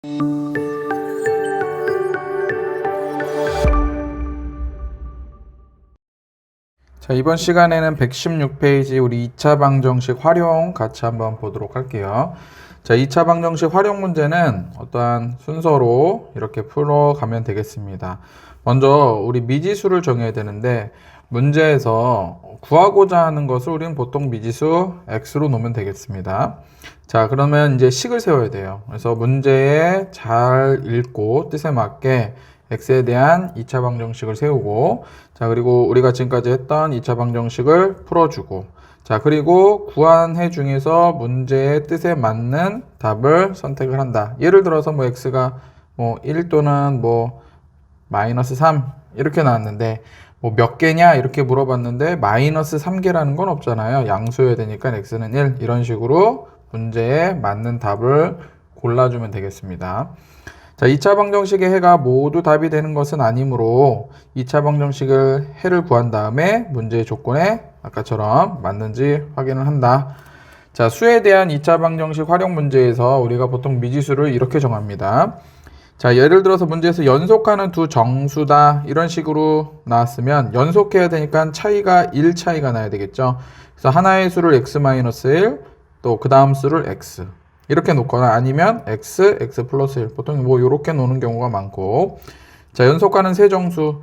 자, 이번 시간에는 116페이지 우리 2차 방정식 활용 같이 한번 보도록 할게요. 자, 2차 방정식 활용 문제는 어떠한 순서로 이렇게 풀어가면 되겠습니다. 먼저 우리 미지수를 정해야 되는데 문제에서 구하고자 하는 것을 우리는 보통 미지수 x로 놓으면 되겠습니다. 자, 그러면 이제 식을 세워야 돼요. 그래서 문제에 잘 읽고 뜻에 맞게 x에 대한 2차 방정식을 세우고, 자, 그리고 우리가 지금까지 했던 2차 방정식을 풀어주고, 자, 그리고 구한 해 중에서 문제의 뜻에 맞는 답을 선택을 한다. 예를 들어서 뭐 x가 뭐 1 또는 뭐 마이너스 3 이렇게 나왔는데 뭐 몇 개냐 이렇게 물어봤는데 마이너스 3개라는 건 없잖아요. 양수여야 되니까 x는 1 이런 식으로 문제에 맞는 답을 골라주면 되겠습니다. 자, 2차 방정식의 해가 모두 답이 되는 것은 아니므로 2차 방정식을 해를 구한 다음에 문제의 조건에 아까처럼 맞는지 확인을 한다. 자, 수에 대한 2차 방정식 활용 문제에서 우리가 보통 미지수를 이렇게 정합니다. 자, 예를 들어서 문제에서 연속하는 두 정수다 이런 식으로 나왔으면 연속해야 되니까 차이가 1 차이가 나야 되겠죠. 그래서 하나의 수를 x-1 또 그 다음 수를 x 이렇게 놓거나 아니면 x 플러스 1 보통 뭐 이렇게 놓는 경우가 많고, 자, 연속하는 세 정수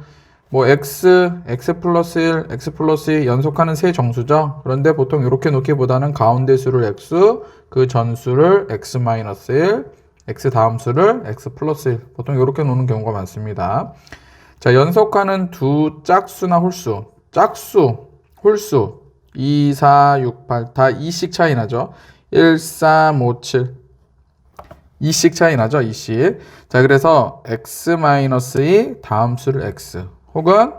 뭐 x 플러스 1, x 플러스 2 연속하는 세 정수죠. 그런데 보통 이렇게 놓기보다는 가운데 수를 x, 그 전수를 x 마이너스 1, x 다음 수를 x 플러스 1 보통 이렇게 놓는 경우가 많습니다. 자, 연속하는 두 짝수나 홀수, 짝수, 홀수 2, 4, 6, 8 다 2씩 차이 나죠. 1, 3, 5, 7 2씩 차이 나죠. 2씩. 자, 그래서 x-2 다음 수를 x 혹은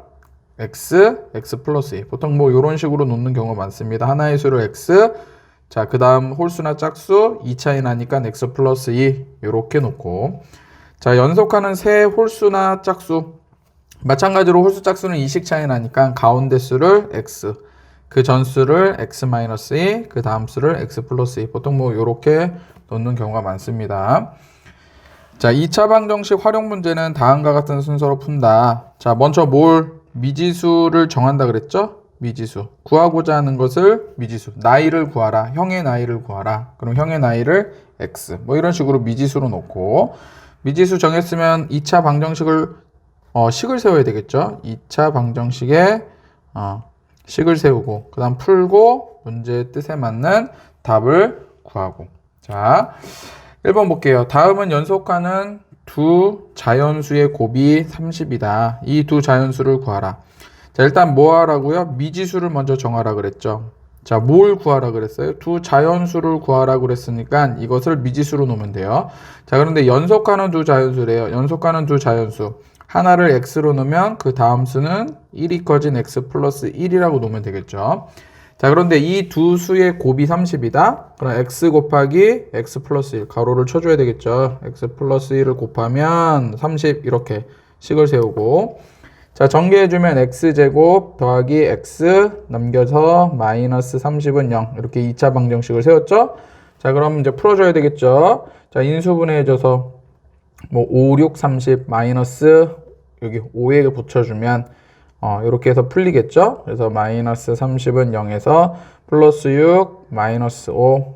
x 플러스 2 보통 뭐 이런 식으로 놓는 경우가 많습니다. 하나의 수를 x, 자, 그 다음 홀수나 짝수 2 차이 나니까 x 플러스 2 이렇게 놓고, 자, 연속하는 세 홀수나 짝수 마찬가지로 홀수 짝수는 2씩 차이 나니까 가운데 수를 x, 그 전수를 x-2, 그 다음 수를 x 플러스 2 보통 뭐 이렇게 놓는 경우가 많습니다. 자, 2차 방정식 활용 문제는 다음과 같은 순서로 푼다. 자, 먼저 미지수를 정한다 그랬죠? 미지수. 구하고자 하는 것을 미지수. 나이를 구하라. 형의 나이를 구하라. 그럼 형의 나이를 x. 뭐 이런 식으로 미지수로 놓고, 미지수 정했으면 2차 방정식을 식을 세워야 되겠죠? 2차 방정식에 식을 세우고 그 다음 풀고 문제의 뜻에 맞는 답을 구하고. 자, 1번 볼게요. 다음은 연속하는 두 자연수의 곱이 30이다. 이 두 자연수를 구하라. 자, 일단 뭐 하라고요? 미지수를 먼저 정하라 그랬죠. 자, 뭘 구하라 그랬어요? 두 자연수를 구하라 그랬으니까 이것을 미지수로 놓으면 돼요. 자, 그런데 연속하는 두 자연수래요. 연속하는 두 자연수. 하나를 x로 놓으면 그 다음 수는 1이 커진 x 플러스 1이라고 놓으면 되겠죠. 자, 그런데 이 두 수의 곱이 30이다. 그럼 x 곱하기 x 플러스 1 가로를 쳐줘야 되겠죠. x 플러스 1을 곱하면 30 이렇게 식을 세우고, 자, 전개해주면 x제곱 더하기 x 넘겨서 마이너스 30은 0 이렇게 2차 방정식을 세웠죠. 자, 그럼 이제 풀어줘야 되겠죠. 자, 인수분해해줘서 뭐 5, 6, 30 마이너스 여기 5에 붙여주면 이렇게 해서 풀리겠죠. 그래서 마이너스 30은 0에서 플러스 6 마이너스 5.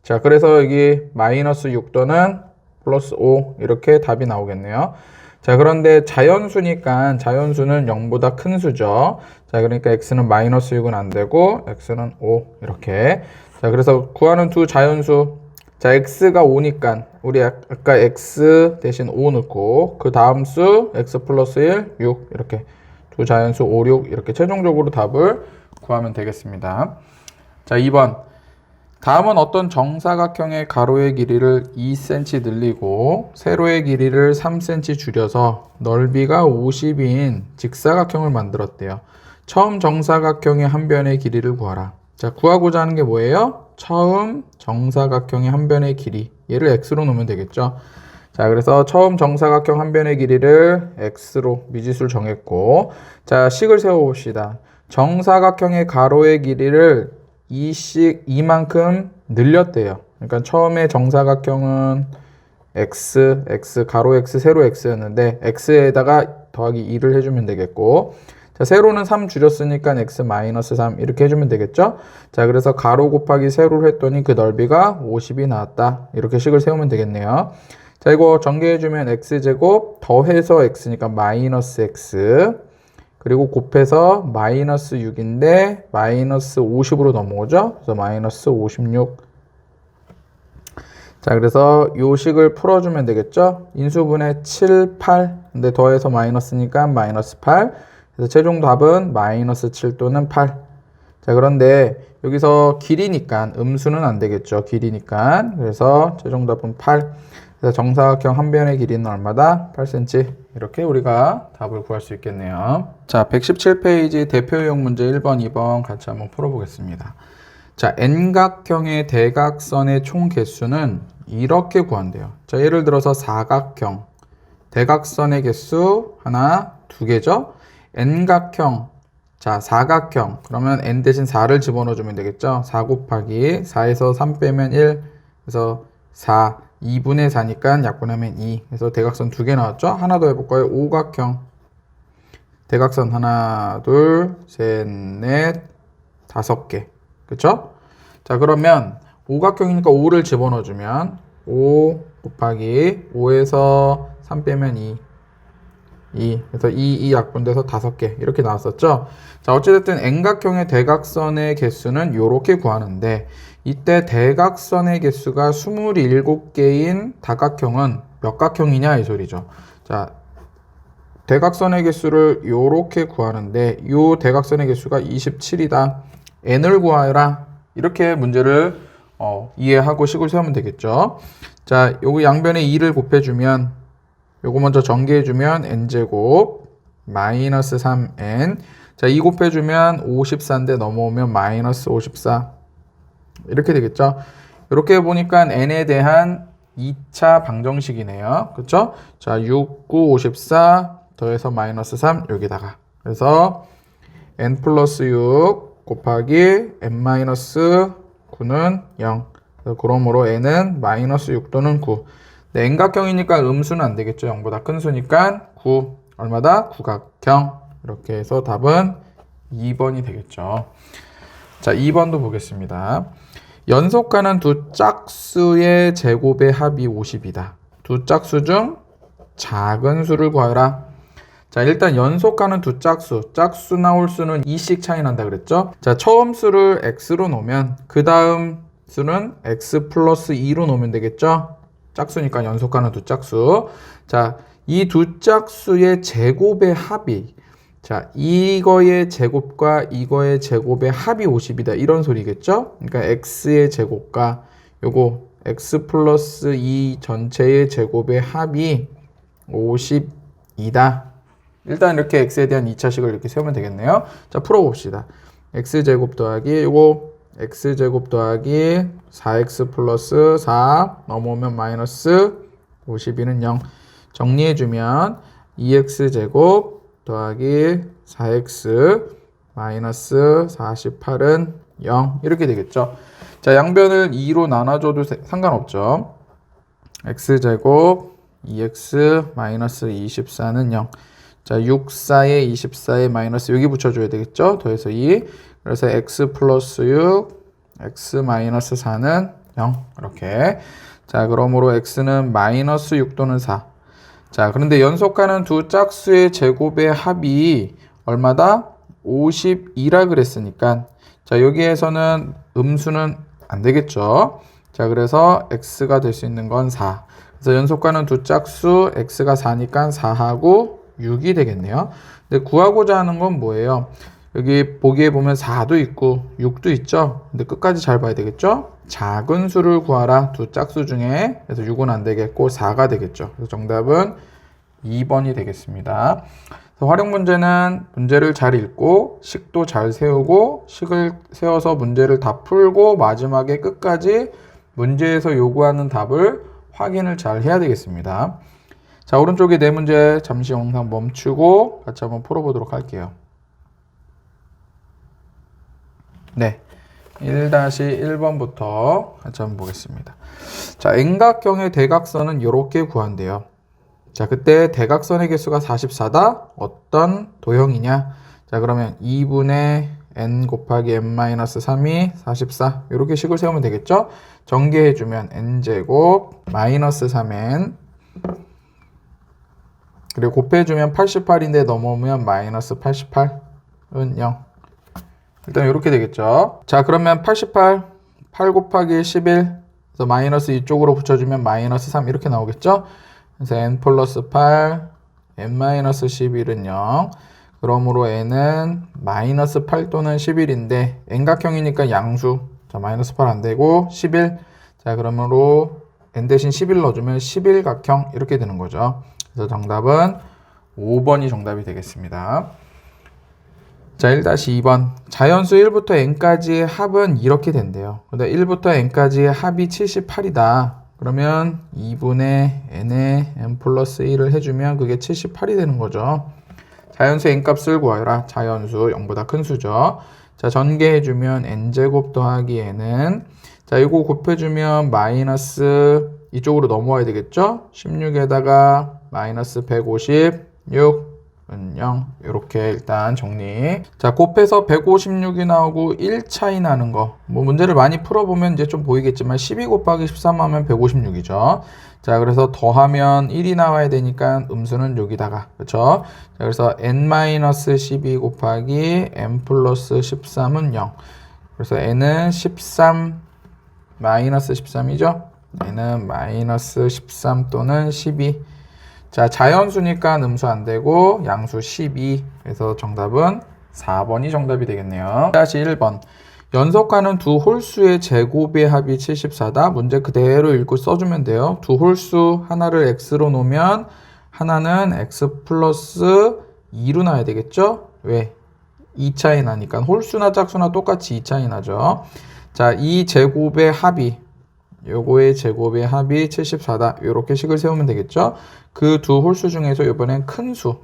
자, 그래서 여기 마이너스 6 또는 플러스 5 이렇게 답이 나오겠네요. 자, 그런데 자연수니까 자연수는 0보다 큰 수죠. 자, 그러니까 x는 마이너스 6은 안 되고 x는 5 이렇게. 자, 그래서 구하는 두 자연수, 자, x가 5니까 우리 아까 x 대신 5 넣고 그 다음 수 x 플러스 1, 6 이렇게 두 자연수 5, 6 이렇게 최종적으로 답을 구하면 되겠습니다. 자, 2번. 다음은 어떤 정사각형의 가로의 길이를 2cm 늘리고 세로의 길이를 3cm 줄여서 넓이가 50인 직사각형을 만들었대요. 처음 정사각형의 한 변의 길이를 구하라. 자, 구하고자 하는 게 뭐예요? 처음 정사각형의 한 변의 길이. 얘를 x로 놓으면 되겠죠. 자, 그래서 처음 정사각형 한 변의 길이를 x로 미지수를 정했고, 자, 식을 세워봅시다. 정사각형의 가로의 길이를 2씩 2만큼 늘렸대요. 그러니까 처음에 정사각형은 x, x, 가로 x, 세로 x였는데 x에다가 더하기 2를 해주면 되겠고, 자, 세로는 3 줄였으니까 x 마이너스 3 이렇게 해주면 되겠죠? 자, 그래서 가로 곱하기 세로를 했더니 그 넓이가 50이 나왔다. 이렇게 식을 세우면 되겠네요. 자, 이거 전개해주면 x제곱 더해서 x니까 마이너스 x, 그리고 곱해서 마이너스 6인데 마이너스 50으로 넘어오죠? 그래서 마이너스 56. 자, 그래서 요 식을 풀어주면 되겠죠? 인수분해 7, 8. 근데 더해서 마이너스니까 마이너스 8. 그래서 최종 답은 마이너스 7 또는 8. 자, 그런데 여기서 길이니까 음수는 안 되겠죠? 길이니까. 그래서 최종 답은 8. 그래서 정사각형 한 변의 길이는 얼마다? 8cm. 이렇게 우리가 답을 구할 수 있겠네요. 자, 117페이지 대표유형 문제 1번, 2번 같이 한번 풀어보겠습니다. 자, N각형의 대각선의 총 개수는 이렇게 구한대요. 자, 예를 들어서 사각형, 대각선의 개수 하나, 두 개죠? N각형, 자, 사각형, 그러면 N 대신 4를 집어넣어주면 되겠죠? 4 곱하기 4에서 3 빼면 1, 그래서 4, 2분의 4니까 약분하면 2. 그래서 대각선 두 개 나왔죠? 하나 더 해볼까요? 오각형. 대각선 하나, 둘, 셋, 넷, 5개. 그쵸? 자, 그러면 오각형이니까 5를 집어넣어주면 5 곱하기 5에서 3 빼면 2. 2. 그래서 2 약분돼서 5개. 이렇게 나왔었죠? 자, 어찌됐든 N각형의 대각선의 개수는 이렇게 구하는데, 이때 대각선의 개수가 27개인 다각형은 몇 각형이냐 이 소리죠. 자, 대각선의 개수를 이렇게 구하는데 이 대각선의 개수가 27이다. n을 구하라. 이렇게 문제를 이해하고 식을 세우면 되겠죠. 자, 요거 양변에 2를 곱해주면 요거 먼저 전개해주면 n제곱 마이너스 3n. 자, 2 곱해주면 54인데 넘어오면 마이너스 54. 이렇게 되겠죠. 이렇게 보니까 n에 대한 2차 방정식이네요. 그쵸? 자, 6, 9, 54 더해서 마이너스 3 여기다가. 그래서 n 플러스 6 곱하기 n 마이너스 9는 0. 그러므로 n은 마이너스 6 또는 9. 네, n각형이니까 음수는 안 되겠죠. 0보다 큰 수니까 9. 얼마다? 구각형. 이렇게 해서 답은 2번이 되겠죠. 자, 2번도 보겠습니다. 연속하는 두 짝수의 제곱의 합이 50이다. 두 짝수 중 작은 수를 구하라. 자, 일단 연속하는 두 짝수, 짝수 나올 수는 2씩 차이 난다 그랬죠? 자, 처음 수를 x로 놓으면 그 다음 수는 x 플러스 2로 놓으면 되겠죠? 짝수니까 연속하는 두 짝수. 자, 이 두 짝수의 제곱의 합이, 자, 이거의 제곱과 이거의 제곱의 합이 50이다. 이런 소리겠죠? 그러니까 x의 제곱과 요거 x 플러스 2 전체의 제곱의 합이 50이다. 일단 이렇게 x에 대한 2차식을 이렇게 세우면 되겠네요. 자, 풀어봅시다. x제곱 더하기 요거 x제곱 더하기 4x 플러스 4 넘어오면 마이너스 52는 0. 정리해주면 2x제곱 더하기 4x 마이너스 48은 0 이렇게 되겠죠. 자, 양변을 2로 나눠줘도 상관없죠. x제곱 2x 마이너스 24는 0. 자, 6, 4에 24에 마이너스 여기 붙여줘야 되겠죠. 더해서 2. 그래서 x 플러스 6 x 마이너스 4는 0 이렇게. 자, 그러므로 x는 마이너스 6 또는 4. 자, 그런데 연속하는 두 짝수의 제곱의 합이 얼마다? 52라 그랬으니까, 자, 여기에서는 음수는 안 되겠죠. 자, 그래서 x가 될 수 있는 건 4. 그래서 연속하는 두 짝수 x가 4니까 4하고 6이 되겠네요. 근데 구하고자 하는 건 뭐예요? 여기 보기에 보면 4도 있고 6도 있죠. 근데 끝까지 잘 봐야 되겠죠. 작은 수를 구하라. 두 짝수 중에. 그래서 6은 안 되겠고 4가 되겠죠. 그래서 정답은 2번이 되겠습니다. 그래서 활용 문제는 문제를 잘 읽고 식도 잘 세우고 식을 세워서 문제를 다 풀고 마지막에 끝까지 문제에서 요구하는 답을 확인을 잘 해야 되겠습니다. 자, 오른쪽에 네 문제 잠시 영상 멈추고 같이 한번 풀어보도록 할게요. 네, 1-1번부터 같이 한번 보겠습니다. 자, N각형의 대각선은 이렇게 구한대요. 자, 그때 대각선의 개수가 44다. 어떤 도형이냐? 자, 그러면 2분의 n 곱하기 n-3이 44. 이렇게 식을 세우면 되겠죠? 전개해주면 n제곱 마이너스 3n 그리고 곱해주면 88인데 넘어오면 마이너스 88은 0. 일단 이렇게 되겠죠. 자, 그러면 88, 8 곱하기 11, 그래서 마이너스 이쪽으로 붙여주면 마이너스 3 이렇게 나오겠죠. 그래서 n 플러스 8, n-11은 0. 그러므로 n은 마이너스 8 또는 11인데 n각형이니까 양수. 자, 마이너스 8 안 되고 11. 자, 그러므로 n 대신 11 넣어주면 11각형 이렇게 되는 거죠. 그래서 정답은 5번이 정답이 되겠습니다. 자, 1-2번. 자연수 1부터 n까지의 합은 이렇게 된대요. 근데 1부터 n까지의 합이 78이다. 그러면 2분의 n에 n 플러스 1을 해주면 그게 78이 되는 거죠. 자연수 n값을 구하여라. 자연수 0보다 큰 수죠. 자, 전개해주면 n제곱 더하기 n은 자, 이거 곱해주면 마이너스 이쪽으로 넘어와야 되겠죠? 16에다가 마이너스 156 0 이렇게 일단 정리. 자, 곱해서 156이 나오고 1 차이 나는 거. 뭐 문제를 많이 풀어보면 이제 좀 보이겠지만 12 곱하기 13 하면 156이죠. 자, 그래서 더하면 1이 나와야 되니까 음수는 여기다가. 그렇죠? 자, 그래서 n-12 곱하기 n 플러스 13은 0. 그래서 n은 13 마이너스 13이죠. n은 마이너스 13 또는 12. 자, 자연수니까 음수 안 되고 양수 12. 그래서 정답은 4번이 정답이 되겠네요. 다시 1번. 연속하는 두 홀수의 제곱의 합이 74다. 문제 그대로 읽고 써주면 돼요. 두 홀수 하나를 x로 놓으면 하나는 x 플러스 2로 나야 되겠죠? 왜? 2 차이 나니까. 홀수나 짝수나 똑같이 2 차이 나죠. 자, 이 제곱의 합이 요거의 제곱의 합이 74다. 이렇게 식을 세우면 되겠죠. 그 두 홀수 중에서 이번엔 큰 수.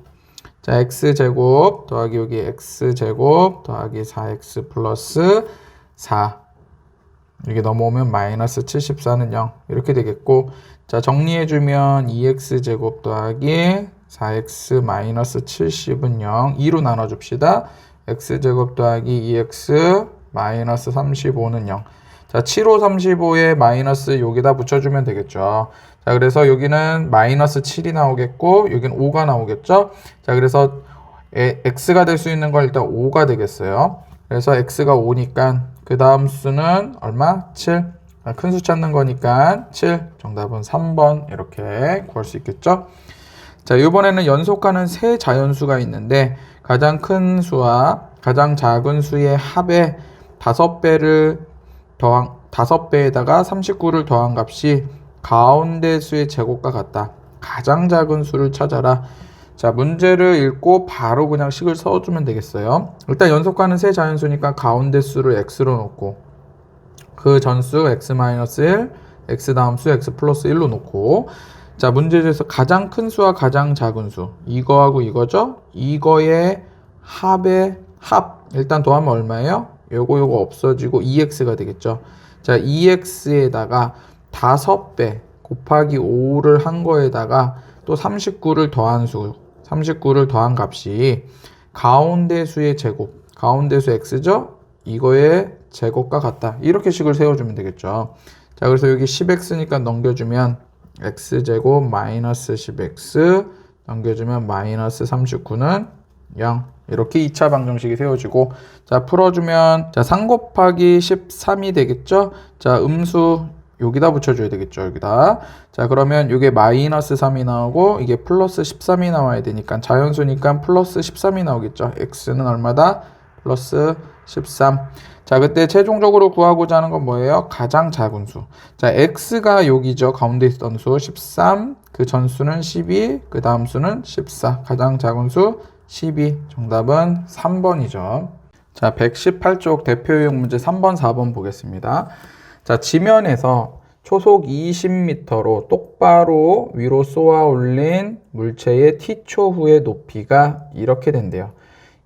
자, x제곱 더하기 여기 x제곱 더하기 4x 플러스 4. 이게 넘어오면 마이너스 74는 0. 이렇게 되겠고, 자, 정리해주면 2x제곱 더하기 4x 마이너스 70은 0. 2로 나눠줍시다. x제곱 더하기 2x 마이너스 35는 0. 자, 7호 35에 마이너스 여기다 붙여주면 되겠죠. 자, 그래서 여기는 마이너스 7이 나오겠고, 여기는 5가 나오겠죠. 자, 그래서 x가 될 수 있는 건 일단 5가 되겠어요. 그래서 x가 5니까 그 다음 수는 얼마? 7. 큰 수 찾는 거니까 7. 정답은 3번 이렇게 구할 수 있겠죠. 자, 이번에는 연속하는 세 자연수가 있는데 가장 큰 수와 가장 작은 수의 합에 5배에다가 39를 더한 값이 가운데 수의 제곱과 같다. 가장 작은 수를 찾아라. 자, 문제를 읽고 바로 그냥 식을 써주면 되겠어요. 일단 연속하는 세 자연수니까 가운데 수를 x로 놓고 그 전수 x-1, x 다음 수 x 플러스 1로 놓고 자, 문제에서 가장 큰 수와 가장 작은 수 이거하고 이거죠? 이거의 합의 합 일단 더하면 얼마예요? 요거 없어지고 2x가 되겠죠. 자, 2x에다가 5배 곱하기 5를 한 거에다가 또 39를 더한 수 39를 더한 값이 가운데 수의 제곱 가운데 수 x죠? 이거의 제곱과 같다. 이렇게 식을 세워주면 되겠죠. 자, 그래서 여기 10x니까 넘겨주면 x제곱 마이너스 10x 넘겨주면 마이너스 39는 0. 이렇게 2차 방정식이 세워지고 자, 풀어주면 자, 3 곱하기 13이 되겠죠. 자, 음수 여기다 붙여줘야 되겠죠. 여기다. 자, 그러면 이게 마이너스 3이 나오고 이게 플러스 13이 나와야 되니까 자연수니까 플러스 13이 나오겠죠. x는 얼마다? 플러스 13. 자, 그때 최종적으로 구하고자 하는 건 뭐예요? 가장 작은 수. 자, x가 여기죠. 가운데 있던 수 13. 그 전수는 12. 그 다음 수는 14. 가장 작은 수 12. 정답은 3번이죠. 자, 118쪽 대표 유형 문제 3번, 4번 보겠습니다. 자, 지면에서 초속 20m로 똑바로 위로 쏘아 올린 물체의 t초 후의 높이가 이렇게 된대요.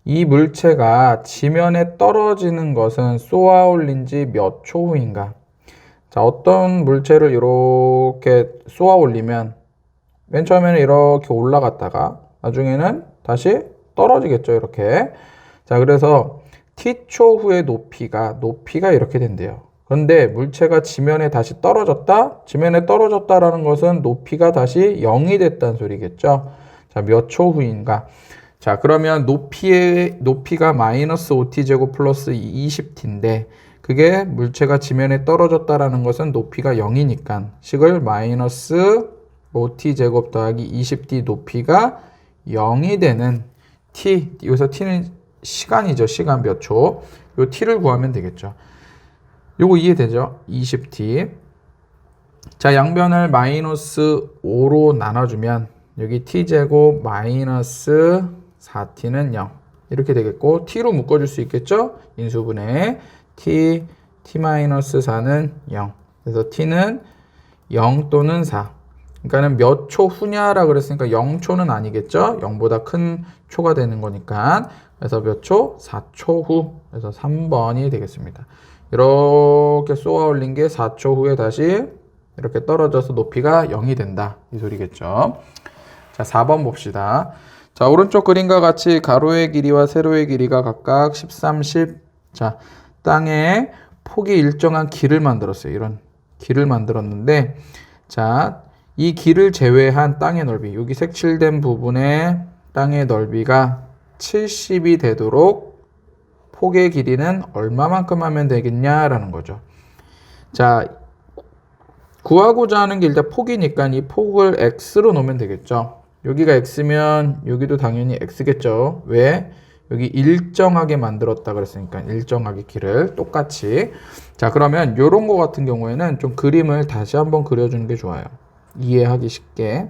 이 물체가 지면에 떨어지는 것은 쏘아 올린 지 몇 초 후인가? 자, 어떤 물체를 이렇게 쏘아 올리면 맨 처음에는 이렇게 올라갔다가 나중에는 다시 떨어지겠죠, 이렇게. 자, 그래서 t초 후의 높이가 이렇게 된대요. 그런데 물체가 지면에 다시 떨어졌다? 지면에 떨어졌다라는 것은 높이가 다시 0이 됐다는 소리겠죠. 자, 몇 초 후인가? 자, 그러면 높이가 마이너스 5t제곱 플러스 20t인데 그게 물체가 지면에 떨어졌다라는 것은 높이가 0이니까 식을 마이너스 5t제곱 더하기 20t 높이가 0이 되는 t, 여기서 t는 시간이죠. 시간 몇 초. 요 t를 구하면 되겠죠. 요거 이해되죠? 20t. 자, 양변을 마이너스 5로 나눠주면 여기 t제곱 마이너스 4t는 0 이렇게 되겠고 t로 묶어줄 수 있겠죠? 인수분해 t-4는 0 그래서 t는 0 또는 4 그러니까는 몇 초 후냐라 그랬으니까 0초는 아니겠죠? 0보다 큰 초가 되는 거니까 그래서 몇 초? 4초 후 그래서 3번이 되겠습니다. 이렇게 쏘아 올린 게 4초 후에 다시 이렇게 떨어져서 높이가 0이 된다 이 소리겠죠. 자, 4번 봅시다. 자, 오른쪽 그림과 같이 가로의 길이와 세로의 길이가 각각 13, 10. 자, 땅에 폭이 일정한 길을 만들었어요. 이런 길을 만들었는데, 자, 이 길을 제외한 땅의 넓이, 여기 색칠된 부분의 땅의 넓이가 70이 되도록 폭의 길이는 얼마만큼 하면 되겠냐라는 거죠. 자, 구하고자 하는 게 일단 폭이니까 이 폭을 x로 놓으면 되겠죠. 여기가 x면 여기도 당연히 x겠죠. 왜? 여기 일정하게 만들었다 그랬으니까 일정하게 길을 똑같이. 자, 그러면 요런 거 같은 경우에는 좀 그림을 다시 한번 그려주는 게 좋아요. 이해하기 쉽게.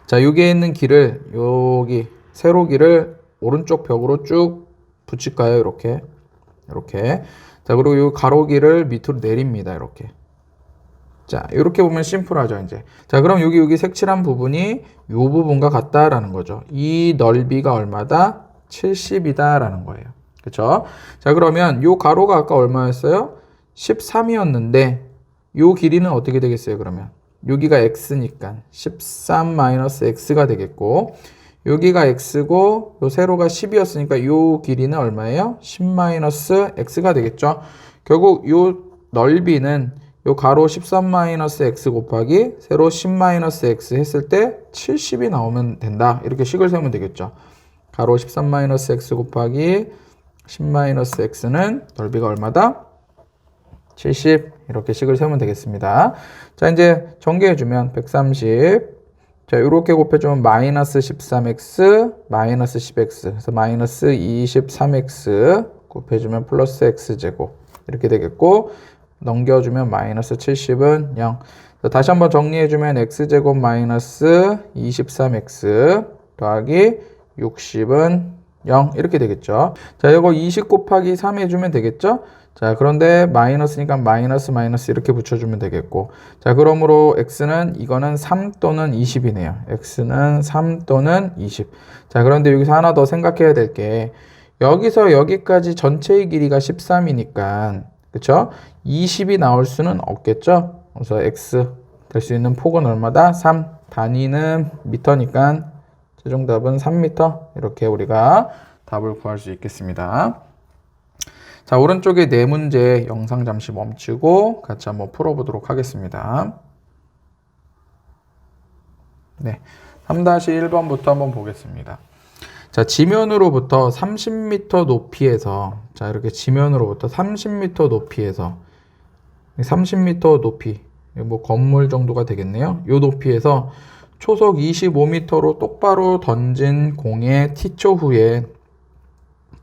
자, 여기에 있는 길을 여기 세로길을 오른쪽 벽으로 쭉 붙일까요? 이렇게. 자, 그리고 요 가로길을 밑으로 내립니다. 이렇게. 자, 이렇게 보면 심플하죠, 이제. 자, 그럼 여기 색칠한 부분이 이 부분과 같다라는 거죠. 이 넓이가 얼마다? 70이다라는 거예요. 그쵸? 자, 그러면 요 가로가 아까 얼마였어요? 13이었는데, 요 길이는 어떻게 되겠어요, 그러면? 여기가 x니까 13-x가 되겠고, 여기가 x고, 요 세로가 10이었으니까 요 길이는 얼마예요? 10-x가 되겠죠? 결국 요 넓이는 요 가로 13-x 곱하기 세로 10-x 했을 때 70이 나오면 된다. 이렇게 식을 세우면 되겠죠. 가로 13-x 곱하기 10-x는 넓이가 얼마다? 70. 이렇게 식을 세우면 되겠습니다. 자, 이제 전개해주면 130. 자, 이렇게 곱해주면 마이너스 13x, 마이너스 10x. 그래서 마이너스 23x 곱해주면 플러스 x제곱. 이렇게 되겠고, 넘겨주면 마이너스 70은 0. 다시 한번 정리해주면 x제곱 마이너스 23x 더하기 60은 0 이렇게 되겠죠. 자, 이거 20 곱하기 3 해주면 되겠죠. 자, 그런데 마이너스니까 마이너스 이렇게 붙여주면 되겠고, 자, 그러므로 x는 이거는 3 또는 20이네요. x는 3 또는 20. 자, 그런데 여기서 하나 더 생각해야 될 게 여기서 여기까지 전체의 길이가 13이니까 그쵸? 20이 나올 수는 없겠죠? 그래서 x 될 수 있는 폭은 얼마다? 3. 단위는 미터니까 최종 답은 3m. 이렇게 우리가 답을 구할 수 있겠습니다. 자, 오른쪽에 네 문제 영상 잠시 멈추고 같이 한번 풀어보도록 하겠습니다. 네, 3-1번부터 한번 보겠습니다. 자, 지면으로부터 30m 높이에서, 자, 이렇게 지면으로부터 30m 높이에서, 30m 높이, 뭐 건물 정도가 되겠네요. 요 높이에서 초속 25m로 똑바로 던진 공의 t초 후에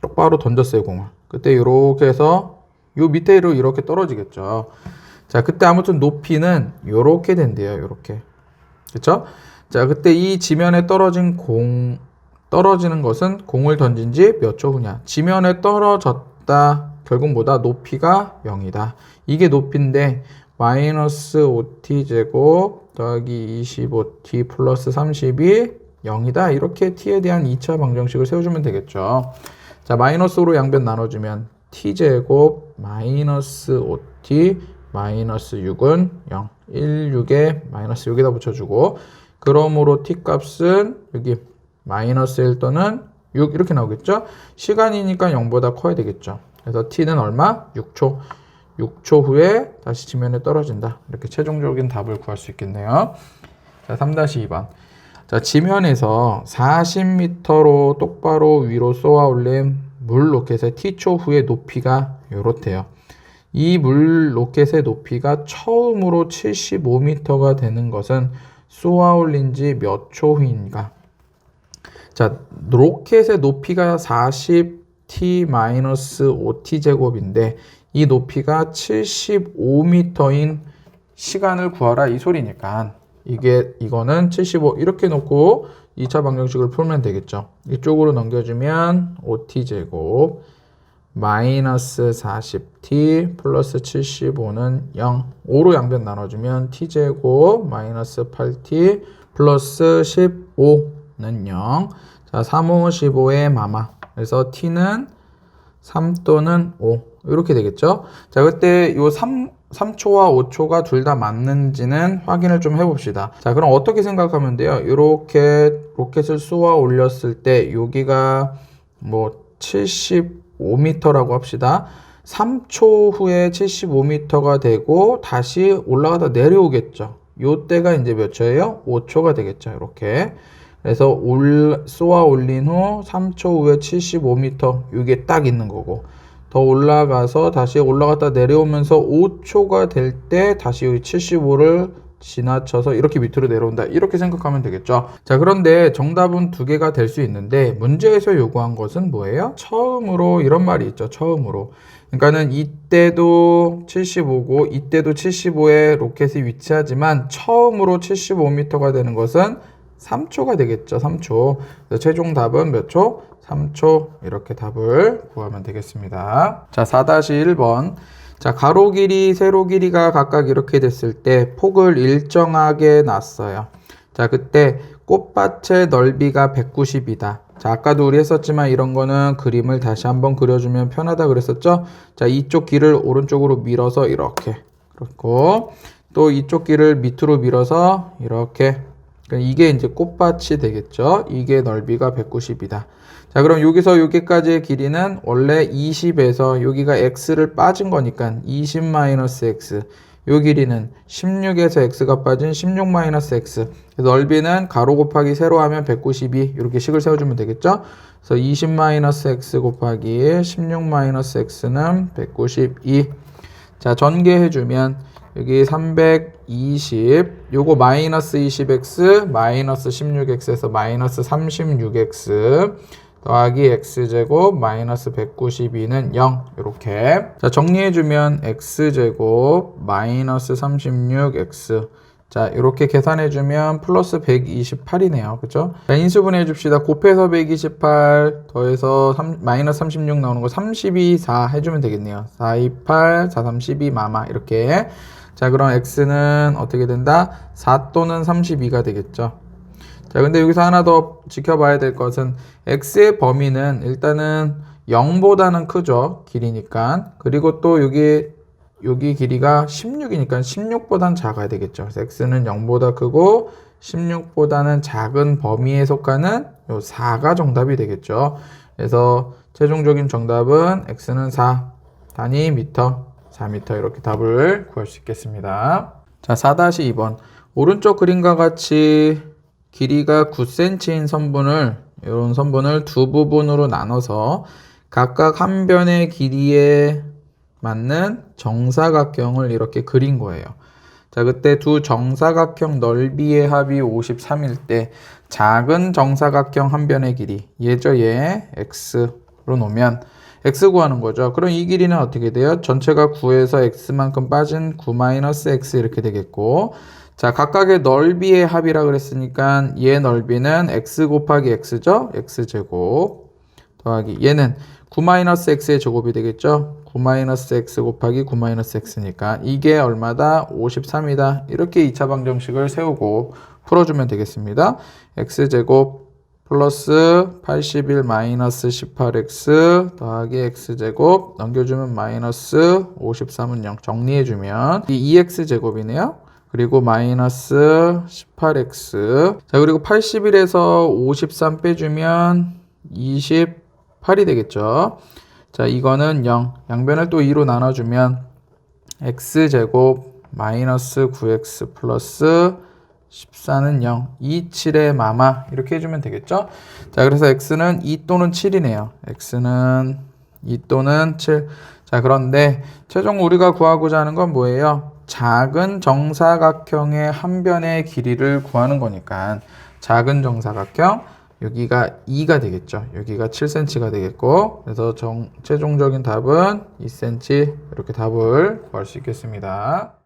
똑바로 던졌어요, 공을. 그때 이렇게 해서 요 밑에로 이렇게 떨어지겠죠. 자, 그때 아무튼 높이는 요렇게 된대요, 요렇게. 그쵸? 자, 그때 이 지면에 떨어지는 것은 공을 던진 지 몇 초 후냐. 지면에 떨어졌다. 결국 뭐다? 높이가 0이다. 이게 높이인데 마이너스 5t 제곱 더하기 25t 플러스 30이 0이다. 이렇게 t에 대한 2차 방정식을 세워주면 되겠죠. 자, 마이너스 5로 양변 나눠주면 t제곱 마이너스 5t 마이너스 6은 0. 16에 마이너스 여기다 붙여주고, 그러므로 t 값은 여기 마이너스 1 또는 6 이렇게 나오겠죠. 시간이니까 0보다 커야 되겠죠. 그래서 t는 얼마? 6초. 6초 후에 다시 지면에 떨어진다. 이렇게 최종적인 답을 구할 수 있겠네요. 자, 3-2번. 자, 지면에서 40m로 똑바로 위로 쏘아 올린 물 로켓의 t초 후의 높이가 이렇대요. 이 물 로켓의 높이가 처음으로 75m가 되는 것은 쏘아 올린 지 몇 초 후인가? 자, 로켓의 높이가 40t-5t 제곱인데 이 높이가 75m인 시간을 구하라 이 소리니까 이거는 75 이렇게 놓고 2차 방정식을 풀면 되겠죠. 이쪽으로 넘겨주면 5t 제곱 마이너스 40t 플러스 75는 0. 5로 양변 나눠주면 t제곱 마이너스 8t 플러스 15는 0. 자, 3, 5, 15의 마마. 그래서 t는 3 또는 5. 이렇게 되겠죠. 자, 그때 요 3초와 5초가 둘 다 맞는지는 확인을 좀 해봅시다. 자, 그럼 어떻게 생각하면 돼요? 이렇게 로켓을 쏘아 올렸을 때 여기가 뭐 75m라고 합시다. 3초 후에 75m가 되고 다시 올라가다 내려오겠죠. 요때가 이제 몇 초예요? 5초가 되겠죠. 이렇게. 그래서 쏘아 올린 후 3초 후에 75m 이게 딱 있는 거고, 더 올라가서 다시 올라갔다 내려오면서 5초가 될 때 다시 여기 75를 지나쳐서 이렇게 밑으로 내려온다. 이렇게 생각하면 되겠죠. 자, 그런데 정답은 두 개가 될 수 있는데 문제에서 요구한 것은 뭐예요? 처음으로 이런 말이 있죠. 처음으로. 그러니까는 이때도 75고 이때도 75에 로켓이 위치하지만 처음으로 75m가 되는 것은 3초가 되겠죠. 3초. 그래서 최종 답은 몇 초? 3초. 이렇게 답을 구하면 되겠습니다. 자, 4-1번. 자, 가로 길이, 세로 길이가 각각 이렇게 됐을 때 폭을 일정하게 놨어요. 자, 그때 꽃밭의 넓이가 190이다. 자, 아까도 우리 했었지만 이런 거는 그림을 다시 한번 그려주면 편하다 그랬었죠? 자, 이쪽 길을 오른쪽으로 밀어서 이렇게. 그렇고, 또 이쪽 길을 밑으로 밀어서 이렇게. 이게 이제 꽃밭이 되겠죠? 이게 넓이가 190이다. 자, 그럼 여기서 여기까지의 길이는 원래 20에서 여기가 x를 빠진 거니까 20-x. 요 길이는 16에서 x가 빠진 16-x. 그래서 넓이는 가로 곱하기 세로 하면 192. 이렇게 식을 세워주면 되겠죠? 그래서 20-x 곱하기 16-x는 192. 자, 전개해주면 여기 320, 요거 마이너스 20x, 마이너스 16x에서 마이너스 36x, 더하기 x제곱, 마이너스 192는 0. 이렇게. 자, 정리해주면 x제곱, 마이너스 36x. 자, 이렇게 계산해주면 플러스 128이네요. 그쵸? 자, 인수분해 해줍시다. 곱해서 128, 더해서 마이너스 36 나오는 거 32, 4 해주면 되겠네요. 4, 28, 4, 32, 마마. 이렇게. 자, 그럼 x는 어떻게 된다? 4 또는 32가 되겠죠. 자, 근데 여기서 하나 더 지켜봐야 될 것은 x의 범위는 일단은 0보다는 크죠. 길이니까. 그리고 또 여기 길이가 16이니까 16보다는 작아야 되겠죠. 그래서 x는 0보다 크고 16보다는 작은 범위에 속하는 요 4가 정답이 되겠죠. 그래서 최종적인 정답은 x는 4, 단위 미터, 4m 이렇게 답을 구할 수 있겠습니다. 자, 4-2번. 오른쪽 그림과 같이 길이가 9cm인 선분을, 이런 선분을 두 부분으로 나눠서 각각 한 변의 길이에 맞는 정사각형을 이렇게 그린 거예요. 자, 그때 두 정사각형 넓이의 합이 53일 때 작은 정사각형 한 변의 길이, 얘죠, 얘 x로 놓으면 x 구하는 거죠. 그럼 이 길이는 어떻게 돼요? 전체가 9에서 x만큼 빠진 9-x 이렇게 되겠고, 자, 각각의 넓이의 합이라 그랬으니까 얘 넓이는 x 곱하기 x죠? x제곱 더하기 얘는 9-x의 제곱이 되겠죠. 9-x 곱하기 9-x니까 이게 얼마다? 53이다. 이렇게 2차 방정식을 세우고 풀어주면 되겠습니다. x제곱 플러스 81 마이너스 18x 더하기 x제곱 넘겨주면 마이너스 53은 0 정리해주면 이 2x제곱이네요. 그리고 마이너스 18x 자 그리고 81에서 53 빼주면 28이 되겠죠. 자 이거는 0 양변을 또 2로 나눠주면 x제곱 마이너스 9x 플러스 14는 0 2, 7의 마마 이렇게 해주면 되겠죠. 자 그래서 x는 2 또는 7이네요. x는 2 또는 7. 자 그런데 최종 우리가 구하고자 하는 건 뭐예요? 작은 정사각형의 한 변의 길이를 구하는 거니까 작은 정사각형 여기가 2가 되겠죠. 여기가 7cm가 되겠고 그래서 최종적인 답은 2cm 이렇게 답을 구할 수 있겠습니다.